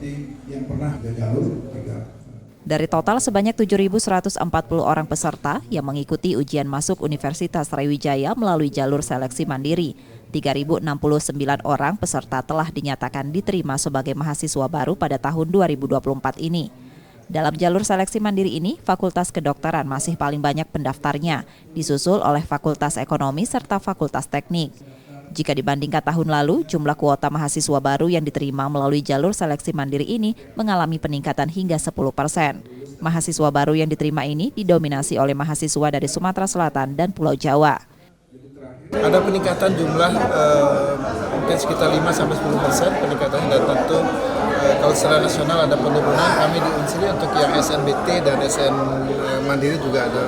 seperti yang pernah ada jalur juga. Dari total sebanyak 7.140 orang peserta yang mengikuti ujian masuk Universitas Sriwijaya melalui jalur seleksi mandiri, 3.069 orang peserta telah dinyatakan diterima sebagai mahasiswa baru pada tahun 2024 ini. Dalam jalur seleksi mandiri ini, Fakultas Kedokteran masih paling banyak pendaftarnya, disusul oleh Fakultas Ekonomi serta Fakultas Teknik. Jika dibandingkan tahun lalu, jumlah kuota mahasiswa baru yang diterima melalui jalur seleksi mandiri ini mengalami peningkatan hingga 10%. Mahasiswa baru yang diterima ini didominasi oleh mahasiswa dari Sumatera Selatan dan Pulau Jawa. Ada peningkatan jumlah mungkin sekitar 5-10% peningkatannya, dan tentu kalau secara nasional ada penurunan. Kami di Unsri untuk yang SNBT dan SN Mandiri juga ada.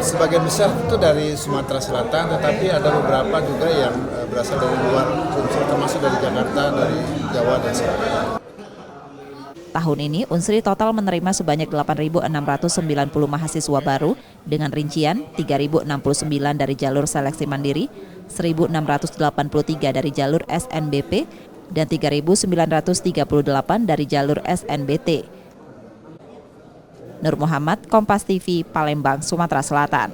Sebagian besar itu dari Sumatera Selatan, tetapi ada beberapa juga yang berasal dari luar, termasuk dari Jakarta, dari Jawa dan sebagainya. Tahun ini, Unsri total menerima sebanyak 8.690 mahasiswa baru dengan rincian 3.069 dari jalur seleksi mandiri, 1.683 dari jalur SNBP, dan 3.938 dari jalur SNBT. Nur Muhammad, Kompas TV, Palembang, Sumatera Selatan.